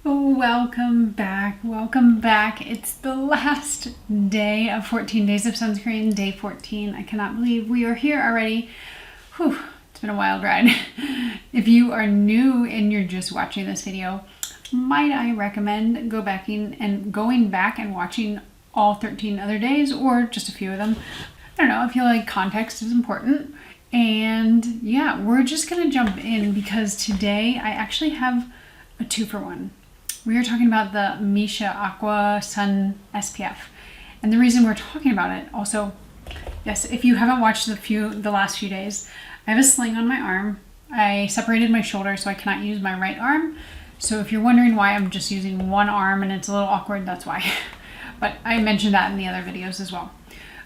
Welcome back. Welcome back. It's the last day of 14 days of sunscreen, day 14. I cannot believe we are here already. Whew, it's been a wild ride. If you are new and you're just watching this video, might I recommend going back and watching all 13 other days or just a few of them. I don't know, I feel like context is important. And yeah, we're just gonna jump in because today I actually have a 2-for-1. We are talking about the Missha Aqua Sun SPF. And the reason we're talking about it also, yes, if you haven't watched the last few days, I have a sling on my arm. I separated my shoulder so I cannot use my right arm. So if you're wondering why I'm just using one arm and it's a little awkward, that's why. But I mentioned that in the other videos as well.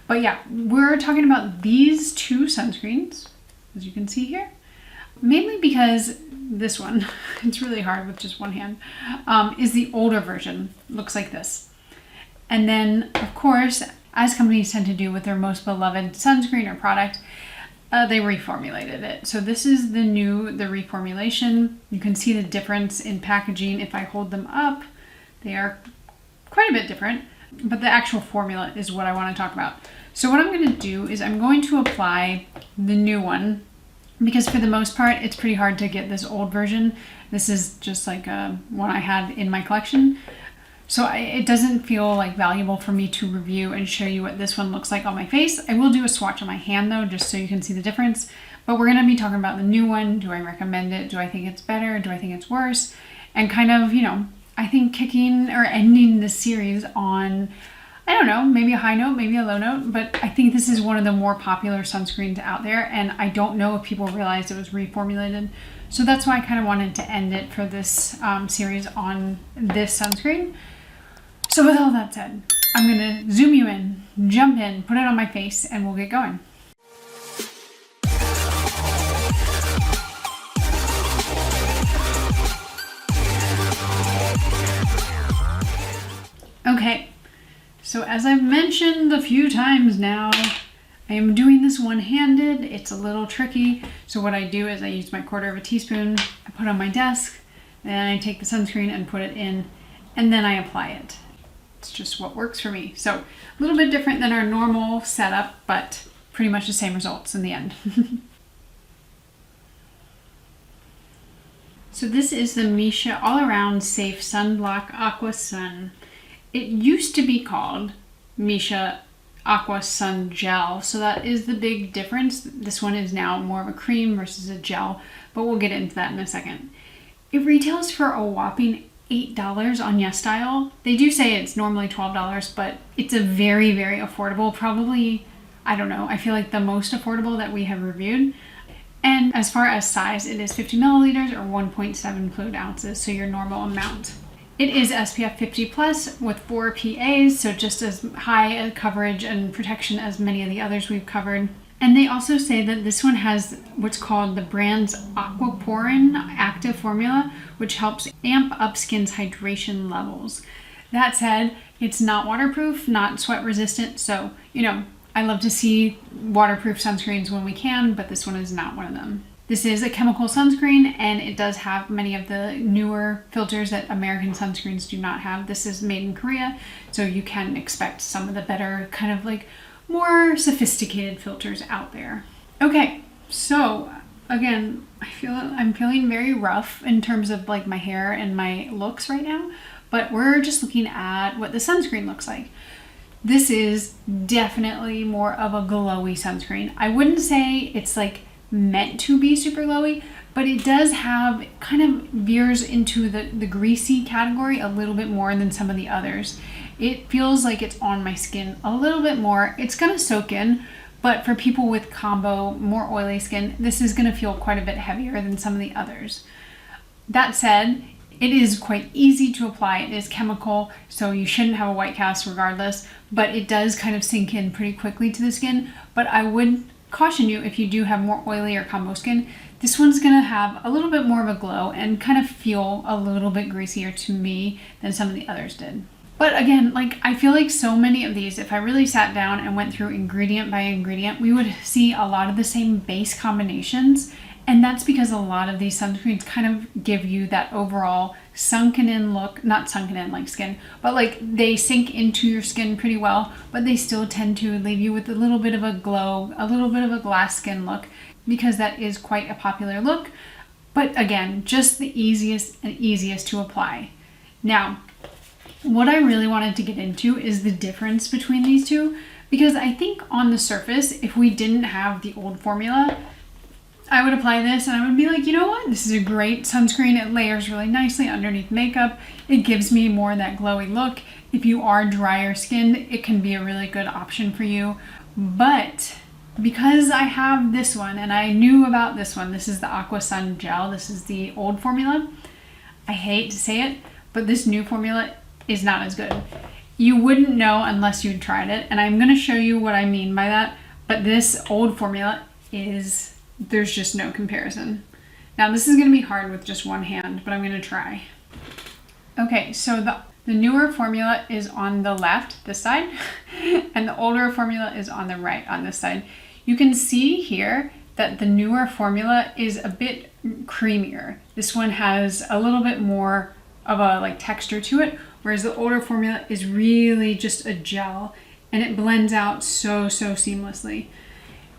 But yeah, we're talking about these two sunscreens, as you can see here. Mainly because this one, it's really hard with just one hand, is the older version. Looks like this. And then, of course, as companies tend to do with their most beloved sunscreen or product, they reformulated it. So this is the reformulation. You can see the difference in packaging. If I hold them up, they are quite a bit different, but the actual formula is what I want to talk about. So what I'm going to do is I'm going to apply the new one, because for the most part, it's pretty hard to get this old version. This is just like one I had in my collection. So it doesn't feel like valuable for me to review and show you what this one looks like on my face. I will do a swatch on my hand though, just so you can see the difference. But we're gonna be talking about the new one. Do I recommend it? Do I think it's better? Do I think it's worse? And kind of, I think kicking or ending this series on, I don't know, maybe a high note, maybe a low note, but I think this is one of the more popular sunscreens out there, and I don't know if people realized it was reformulated. So that's why I kind of wanted to end it for this series on this sunscreen. So with all that said, I'm gonna zoom you in, jump in, put it on my face, and we'll get going. Okay. So as I've mentioned a few times now, I am doing this one-handed. It's a little tricky. So what I do is I use my 1/4 teaspoon, I put it on my desk, then I take the sunscreen and put it in, and then I apply it. It's just what works for me. So a little bit different than our normal setup, but pretty much the same results in the end. So this is the Missha All Around Safe Sunblock Aqua Sun. It used to be called Missha Aqua Sun Gel, so that is the big difference. This one is now more of a cream versus a gel, but we'll get into that in a second. It retails for a whopping $8 on YesStyle. They do say it's normally $12, but it's a very, very affordable, probably, I don't know, I feel like the most affordable that we have reviewed. And as far as size, it is 50 milliliters or 1.7 fluid ounces, so your normal amount. It is SPF 50 plus with 4 PAs, so just as high a coverage and protection as many of the others we've covered. And they also say that this one has what's called the brand's Aqua active formula, which helps amp up skin's hydration levels. That said, it's not waterproof, not sweat resistant, so, I love to see waterproof sunscreens when we can, but this one is not one of them. This is a chemical sunscreen, and it does have many of the newer filters that American sunscreens do not have. This is made in Korea, so you can expect some of the better, kind of like more sophisticated filters out there. Okay, so again, I'm feeling very rough in terms of like my hair and my looks right now, but we're just looking at what the sunscreen looks like. This is definitely more of a glowy sunscreen. I wouldn't say it's like meant to be super glowy, but it does have kind of veers into the greasy category a little bit more than some of the others. It feels like it's on my skin a little bit more. It's gonna soak in, but for people with combo, more oily skin, this is gonna feel quite a bit heavier than some of the others. That said, it is quite easy to apply. It is chemical, so you shouldn't have a white cast regardless, but it does kind of sink in pretty quickly to the skin. But I would caution you, if you do have more oily or combo skin, this one's gonna have a little bit more of a glow and kind of feel a little bit greasier to me than some of the others did. But again, I feel like so many of these, if I really sat down and went through ingredient by ingredient, we would see a lot of the same base combinations And that's because a lot of these sunscreens kind of give you that overall sunken in look, not sunken in like skin, but like they sink into your skin pretty well, but they still tend to leave you with a little bit of a glow, a little bit of a glass skin look, because that is quite a popular look. But again, just the easiest to apply. Now, what I really wanted to get into is the difference between these two, because I think on the surface, if we didn't have the old formula, I would apply this and I would be like, you know what? This is a great sunscreen. It layers really nicely underneath makeup. It gives me more of that glowy look. If you are drier skinned, it can be a really good option for you. But because I have this one and I knew about this one, this is the Aqua Sun Gel. This is the old formula. I hate to say it, but this new formula is not as good. You wouldn't know unless you'd tried it. And I'm going to show you what I mean by that. But this old formula is... there's just no comparison. Now this is going to be hard with just one hand, but I'm going to try. Okay, so the newer formula is on the left, this side, and the older formula is on the right, on this side. You can see here that the newer formula is a bit creamier. This one has a little bit more of a like texture to it, whereas the older formula is really just a gel and it blends out so seamlessly.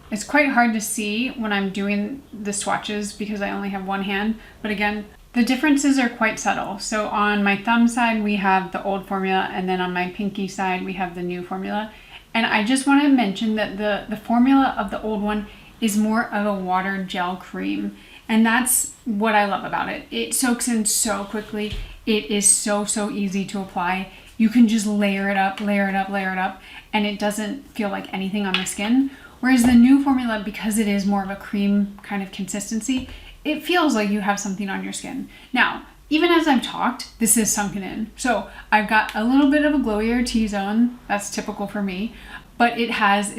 It's quite hard to see when I'm doing the swatches because I only have one hand, but again, the differences are quite subtle. So on my thumb side, we have the old formula, and then on my pinky side, we have the new formula. And I just want to mention that the formula of the old one is more of a water gel cream. And that's what I love about it. It soaks in so quickly. It is so easy to apply. You can just layer it up, and it doesn't feel like anything on the skin. Whereas the new formula, because it is more of a cream kind of consistency, it feels like you have something on your skin. Now, even as I've talked, this is sunken in. So I've got a little bit of a glowier T-zone. That's typical for me. But it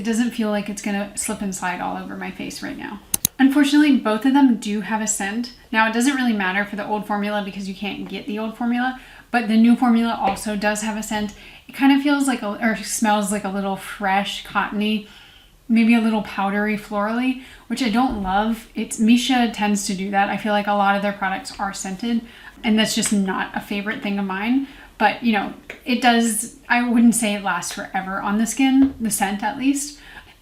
doesn't feel like it's gonna slip and slide all over my face right now. Unfortunately, both of them do have a scent. Now, it doesn't really matter for the old formula because you can't get the old formula, but the new formula also does have a scent. It kind of feels like, or smells like a little fresh, cottony, maybe a little powdery, florally, which I don't love. Missha tends to do that. I feel like a lot of their products are scented, and that's just not a favorite thing of mine. But, you know, it does, I wouldn't say it lasts forever on the skin, the scent at least.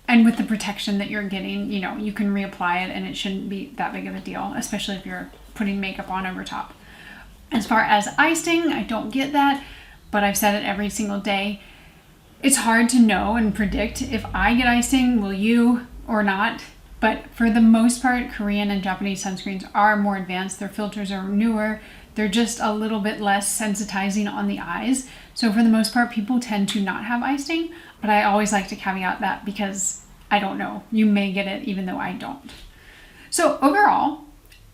And with the protection that you're getting, you know, you can reapply it and it shouldn't be that big of a deal, especially if you're putting makeup on over top. As far as icing, I don't get that, but I've said it every single day. It's hard to know and predict if I get icing, will you or not? But for the most part, Korean and Japanese sunscreens are more advanced. Their filters are newer. They're just a little bit less sensitizing on the eyes. So for the most part, people tend to not have icing, but I always like to caveat that because I don't know. You may get it even though I don't. So overall,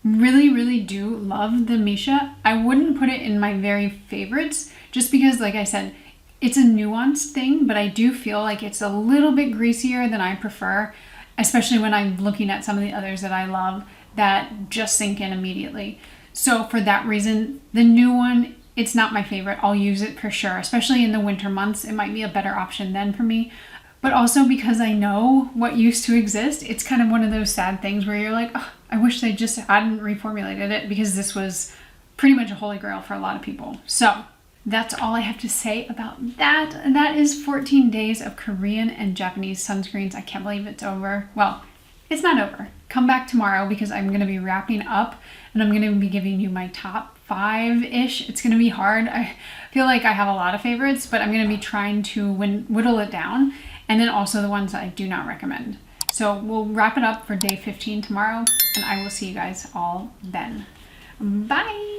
really do love the Missha. I wouldn't put it in my very favorites just because, like I said, it's a nuanced thing, but I do feel like it's a little bit greasier than I prefer, especially when I'm looking at some of the others that I love that just sink in immediately. So for that reason, the new one, it's not my favorite. I'll use it for sure, especially in the winter months. It might be a better option then for me. But also because I know what used to exist, it's kind of one of those sad things where you're like, oh, I wish they just hadn't reformulated it because this was pretty much a holy grail for a lot of people. So that's all I have to say about that. And that is 14 days of Korean and Japanese sunscreens. I can't believe it's over. Well, it's not over. Come back tomorrow because I'm going to be wrapping up and I'm going to be giving you my top 5-ish. It's going to be hard. I feel like I have a lot of favorites, but I'm going to be trying to whittle it down, and then also the ones that I do not recommend. So we'll wrap it up for day 15 tomorrow, and I will see you guys all then. Bye!